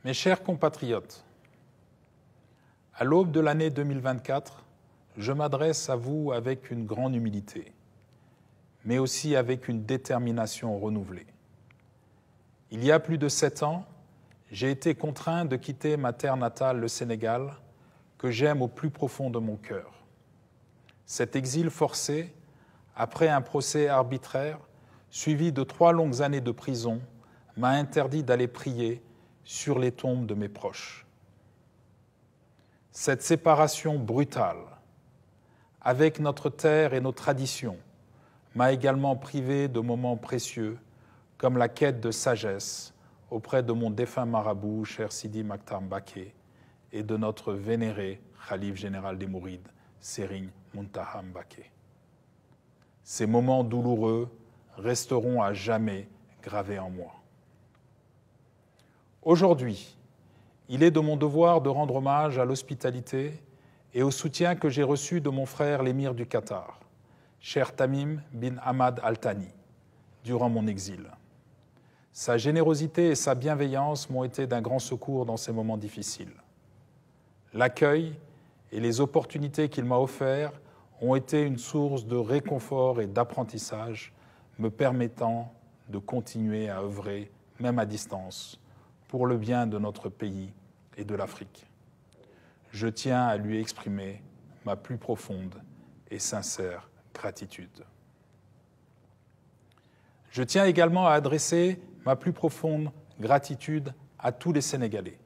Mes chers compatriotes, à l'aube de l'année 2024, je m'adresse à vous avec une grande humilité, mais aussi avec une détermination renouvelée. Il y a plus de 7 ans, j'ai été contraint de quitter ma terre natale, le Sénégal, que j'aime au plus profond de mon cœur. Cet exil forcé, après un procès arbitraire, suivi de 3 longues années de prison, m'a interdit d'aller prier sur les tombes de mes proches. Cette séparation brutale avec notre terre et nos traditions m'a également privé de moments précieux comme la quête de sagesse auprès de mon défunt marabout, cher Sidi Maktar Mbaké, et de notre vénéré Khalife général des Mourides, Serigne Mountakha Mbaké. Ces moments douloureux resteront à jamais gravés en moi. Aujourd'hui, il est de mon devoir de rendre hommage à l'hospitalité et au soutien que j'ai reçu de mon frère l'émir du Qatar, cher Tamim bin Hamad Al Thani, durant mon exil. Sa générosité et sa bienveillance m'ont été d'un grand secours dans ces moments difficiles. L'accueil et les opportunités qu'il m'a offertes ont été une source de réconfort et d'apprentissage, me permettant de continuer à œuvrer, même à distance, pour le bien de notre pays et de l'Afrique. Je tiens à lui exprimer ma plus profonde et sincère gratitude. Je tiens également à adresser ma plus profonde gratitude à tous les Sénégalais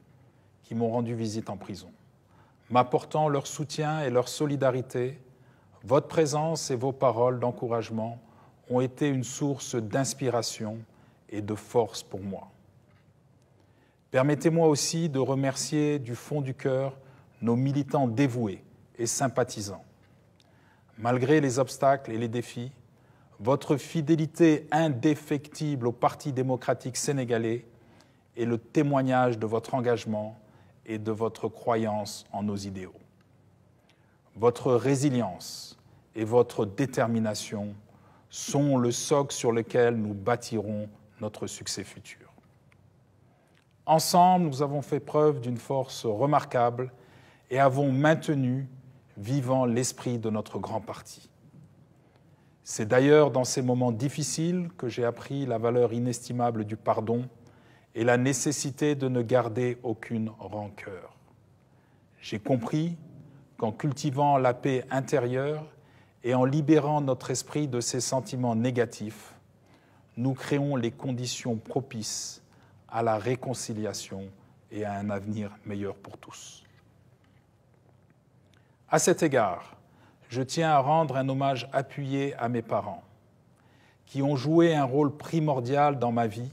qui m'ont rendu visite en prison. M'apportant leur soutien et leur solidarité, votre présence et vos paroles d'encouragement ont été une source d'inspiration et de force pour moi. Permettez-moi aussi de remercier du fond du cœur nos militants dévoués et sympathisants. Malgré les obstacles et les défis, votre fidélité indéfectible au Parti démocratique sénégalais est le témoignage de votre engagement et de votre croyance en nos idéaux. Votre résilience et votre détermination sont le socle sur lequel nous bâtirons notre succès futur. Ensemble, nous avons fait preuve d'une force remarquable et avons maintenu vivant l'esprit de notre grand parti. C'est d'ailleurs dans ces moments difficiles que j'ai appris la valeur inestimable du pardon et la nécessité de ne garder aucune rancœur. J'ai compris qu'en cultivant la paix intérieure et en libérant notre esprit de ses sentiments négatifs, nous créons les conditions propices à la réconciliation et à un avenir meilleur pour tous. À cet égard, je tiens à rendre un hommage appuyé à mes parents, qui ont joué un rôle primordial dans ma vie.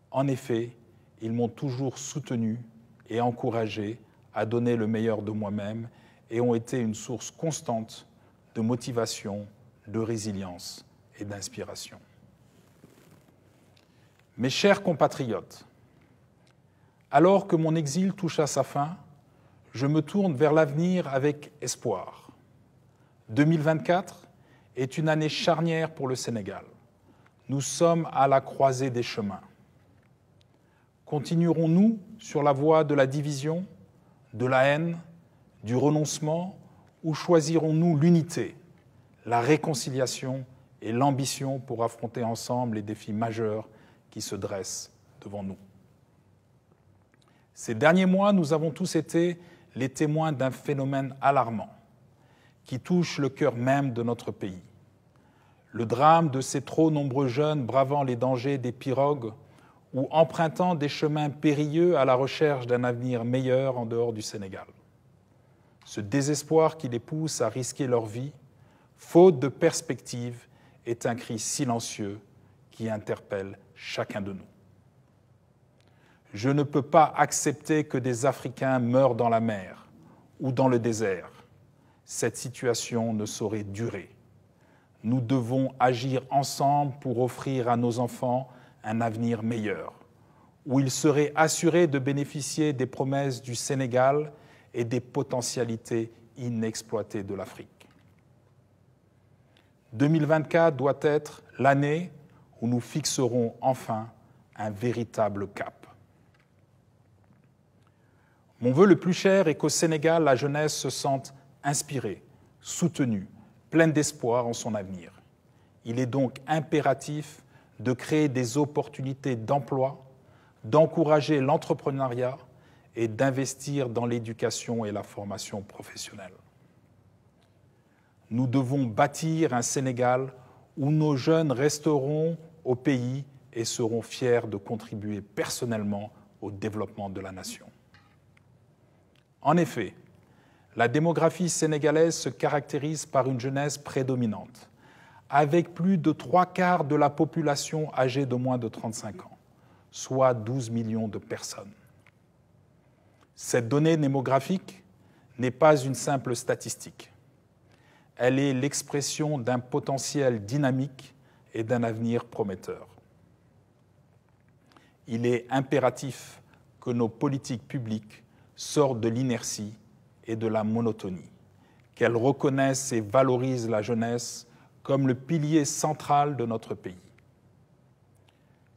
En effet, ils m'ont toujours soutenu et encouragé à donner le meilleur de moi-même et ont été une source constante de motivation, de résilience et d'inspiration. Mes chers compatriotes, alors que mon exil touche à sa fin, je me tourne vers l'avenir avec espoir. 2024 est une année charnière pour le Sénégal. Nous sommes à la croisée des chemins. Continuerons-nous sur la voie de la division, de la haine, du renoncement, ou choisirons-nous l'unité, la réconciliation et l'ambition pour affronter ensemble les défis majeurs qui se dressent devant nous? Ces derniers mois, nous avons tous été les témoins d'un phénomène alarmant qui touche le cœur même de notre pays. Le drame de ces trop nombreux jeunes bravant les dangers des pirogues ou empruntant des chemins périlleux à la recherche d'un avenir meilleur en dehors du Sénégal. Ce désespoir qui les pousse à risquer leur vie, faute de perspective, est un cri silencieux qui interpelle chacun de nous. Je ne peux pas accepter que des Africains meurent dans la mer ou dans le désert. Cette situation ne saurait durer. Nous devons agir ensemble pour offrir à nos enfants un avenir meilleur, où ils seraient assurés de bénéficier des promesses du Sénégal et des potentialités inexploitées de l'Afrique. 2024 doit être l'année où nous fixerons enfin un véritable cap. Mon vœu le plus cher est qu'au Sénégal, la jeunesse se sente inspirée, soutenue, pleine d'espoir en son avenir. Il est donc impératif de créer des opportunités d'emploi, d'encourager l'entrepreneuriat et d'investir dans l'éducation et la formation professionnelle. Nous devons bâtir un Sénégal où nos jeunes resteront au pays et seront fiers de contribuer personnellement au développement de la nation. En effet, la démographie sénégalaise se caractérise par une jeunesse prédominante, avec plus de 3/4 de la population âgée de moins de 35 ans, soit 12 millions de personnes. Cette donnée démographique n'est pas une simple statistique. Elle est l'expression d'un potentiel dynamique et d'un avenir prometteur. Il est impératif que nos politiques publiques sortent de l'inertie et de la monotonie, qu'elles reconnaissent et valorisent la jeunesse comme le pilier central de notre pays.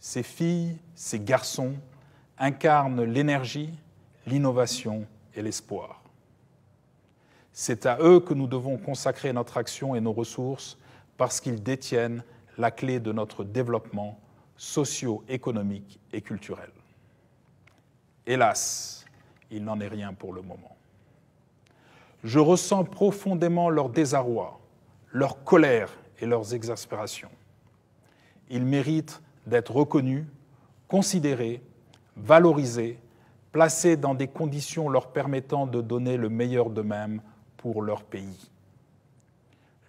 Ces filles, ces garçons incarnent l'énergie, l'innovation et l'espoir. C'est à eux que nous devons consacrer notre action et nos ressources parce qu'ils détiennent la clé de notre développement socio-économique et culturel. Hélas, il n'en est rien pour le moment. Je ressens profondément leur désarroi, leur colère et leurs exaspérations. Ils méritent d'être reconnus, considérés, valorisés, placés dans des conditions leur permettant de donner le meilleur d'eux-mêmes pour leur pays.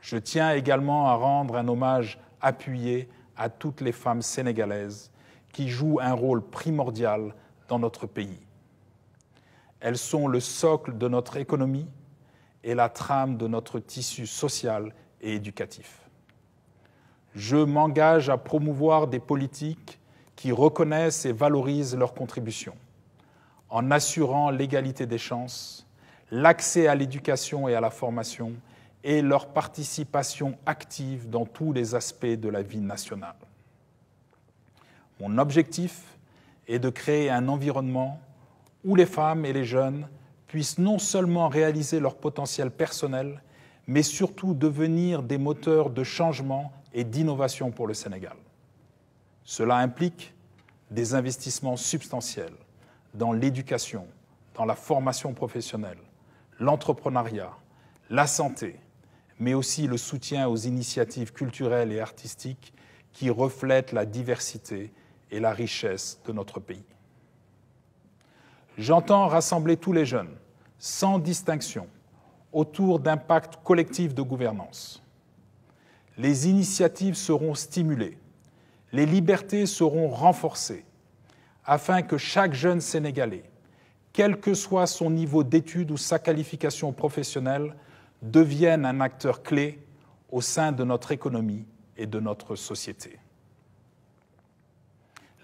Je tiens également à rendre un hommage appuyé à toutes les femmes sénégalaises qui jouent un rôle primordial dans notre pays. Elles sont le socle de notre économie et la trame de notre tissu social et éducatif. Je m'engage à promouvoir des politiques qui reconnaissent et valorisent leurs contributions, en assurant l'égalité des chances, l'accès à l'éducation et à la formation et leur participation active dans tous les aspects de la vie nationale. Mon objectif est de créer un environnement où les femmes et les jeunes puissent non seulement réaliser leur potentiel personnel, mais surtout devenir des moteurs de changement et d'innovation pour le Sénégal. Cela implique des investissements substantiels dans l'éducation, dans la formation professionnelle, l'entrepreneuriat, la santé, mais aussi le soutien aux initiatives culturelles et artistiques qui reflètent la diversité et la richesse de notre pays. J'entends rassembler tous les jeunes, sans distinction, autour d'un pacte collectif de gouvernance. Les initiatives seront stimulées, les libertés seront renforcées, afin que chaque jeune Sénégalais, quel que soit son niveau d'études ou sa qualification professionnelle, devienne un acteur clé au sein de notre économie et de notre société.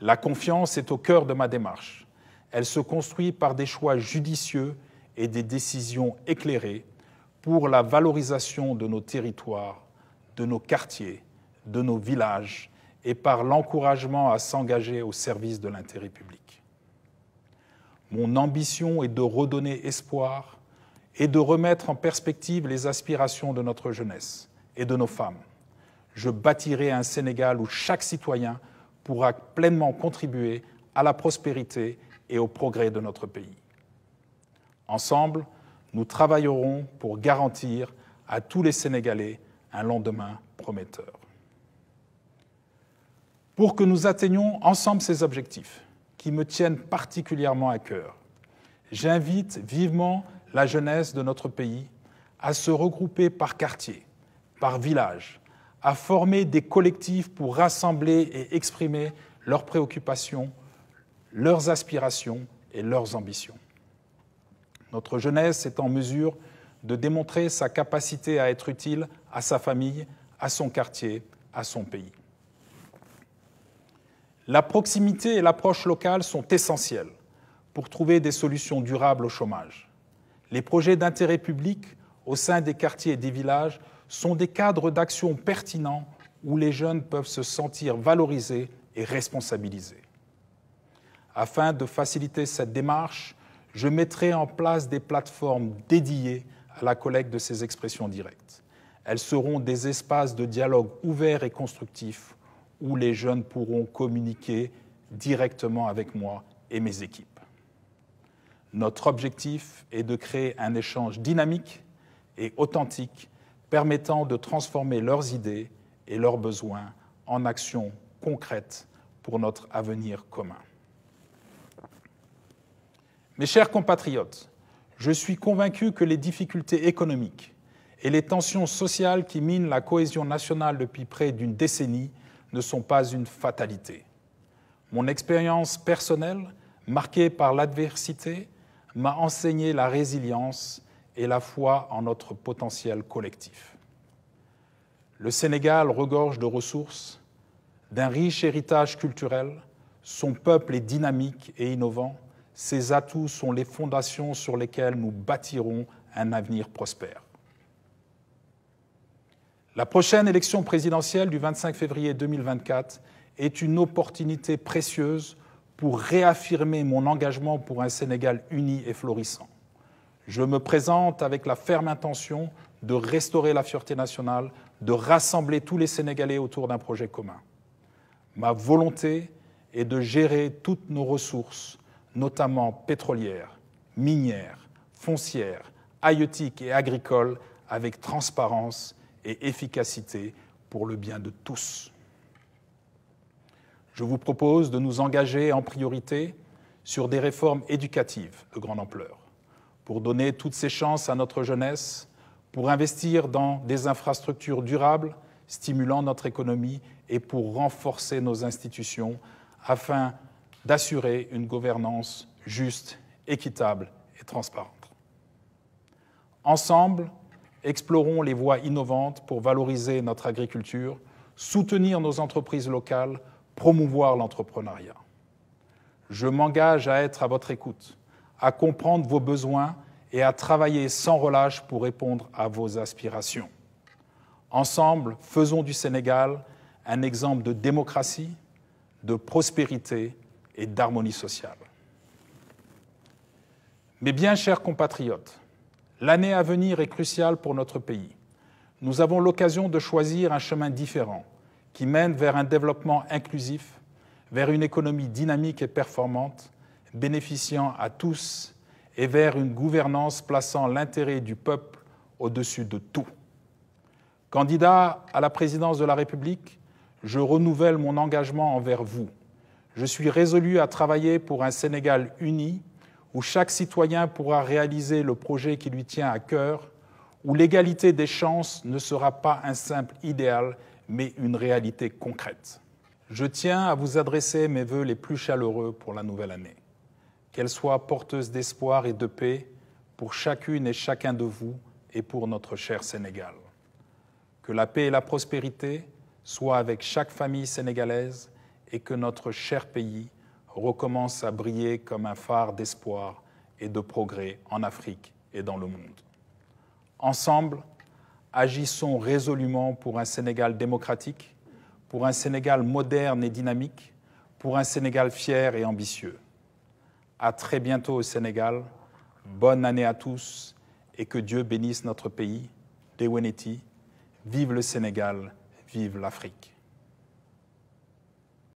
La confiance est au cœur de ma démarche. Elle se construit par des choix judicieux et des décisions éclairées pour la valorisation de nos territoires, de nos quartiers, de nos villages et par l'encouragement à s'engager au service de l'intérêt public. Mon ambition est de redonner espoir et de remettre en perspective les aspirations de notre jeunesse et de nos femmes. Je bâtirai un Sénégal où chaque citoyen pourra pleinement contribuer à la prospérité et au progrès de notre pays. Ensemble, nous travaillerons pour garantir à tous les Sénégalais un lendemain prometteur. Pour que nous atteignions ensemble ces objectifs, qui me tiennent particulièrement à cœur, j'invite vivement la jeunesse de notre pays à se regrouper par quartier, par village, à former des collectifs pour rassembler et exprimer leurs préoccupations, leurs aspirations et leurs ambitions. Notre jeunesse est en mesure de démontrer sa capacité à être utile à sa famille, à son quartier, à son pays. La proximité et l'approche locale sont essentielles pour trouver des solutions durables au chômage. Les projets d'intérêt public au sein des quartiers et des villages sont des cadres d'action pertinents où les jeunes peuvent se sentir valorisés et responsabilisés. Afin de faciliter cette démarche, je mettrai en place des plateformes dédiées à la collecte de ces expressions directes. Elles seront des espaces de dialogue ouverts et constructifs où les jeunes pourront communiquer directement avec moi et mes équipes. Notre objectif est de créer un échange dynamique et authentique permettant de transformer leurs idées et leurs besoins en actions concrètes pour notre avenir commun. Mes chers compatriotes, je suis convaincu que les difficultés économiques et les tensions sociales qui minent la cohésion nationale depuis près d'une décennie ne sont pas une fatalité. Mon expérience personnelle, marquée par l'adversité, m'a enseigné la résilience et la foi en notre potentiel collectif. Le Sénégal regorge de ressources, d'un riche héritage culturel, son peuple est dynamique et innovant, ses atouts sont les fondations sur lesquelles nous bâtirons un avenir prospère. La prochaine élection présidentielle du 25 février 2024 est une opportunité précieuse pour réaffirmer mon engagement pour un Sénégal uni et florissant. Je me présente avec la ferme intention de restaurer la fierté nationale, de rassembler tous les Sénégalais autour d'un projet commun. Ma volonté est de gérer toutes nos ressources, notamment pétrolières, minières, foncières, halieutiques et agricoles, avec transparence et efficacité pour le bien de tous. Je vous propose de nous engager en priorité sur des réformes éducatives de grande ampleur, pour donner toutes ces chances à notre jeunesse, pour investir dans des infrastructures durables, stimulant notre économie et pour renforcer nos institutions afin d'assurer une gouvernance juste, équitable et transparente. Ensemble, explorons les voies innovantes pour valoriser notre agriculture, soutenir nos entreprises locales, promouvoir l'entrepreneuriat. Je m'engage à être à votre écoute, à comprendre vos besoins et à travailler sans relâche pour répondre à vos aspirations. Ensemble, faisons du Sénégal un exemple de démocratie, de prospérité et d'harmonie sociale. Mes bien chers compatriotes, l'année à venir est cruciale pour notre pays. Nous avons l'occasion de choisir un chemin différent qui mène vers un développement inclusif, vers une économie dynamique et performante, bénéficiant à tous et vers une gouvernance plaçant l'intérêt du peuple au-dessus de tout. Candidat à la présidence de la République, je renouvelle mon engagement envers vous. Je suis résolu à travailler pour un Sénégal uni, où chaque citoyen pourra réaliser le projet qui lui tient à cœur, où l'égalité des chances ne sera pas un simple idéal, mais une réalité concrète. Je tiens à vous adresser mes vœux les plus chaleureux pour la nouvelle année. Qu'elle soit porteuse d'espoir et de paix pour chacune et chacun de vous et pour notre cher Sénégal. Que la paix et la prospérité soient avec chaque famille sénégalaise et que notre cher pays recommence à briller comme un phare d'espoir et de progrès en Afrique et dans le monde. Ensemble, agissons résolument pour un Sénégal démocratique, pour un Sénégal moderne et dynamique, pour un Sénégal fier et ambitieux. À très bientôt au Sénégal, bonne année à tous et que Dieu bénisse notre pays. Deweneti, vive le Sénégal, vive l'Afrique.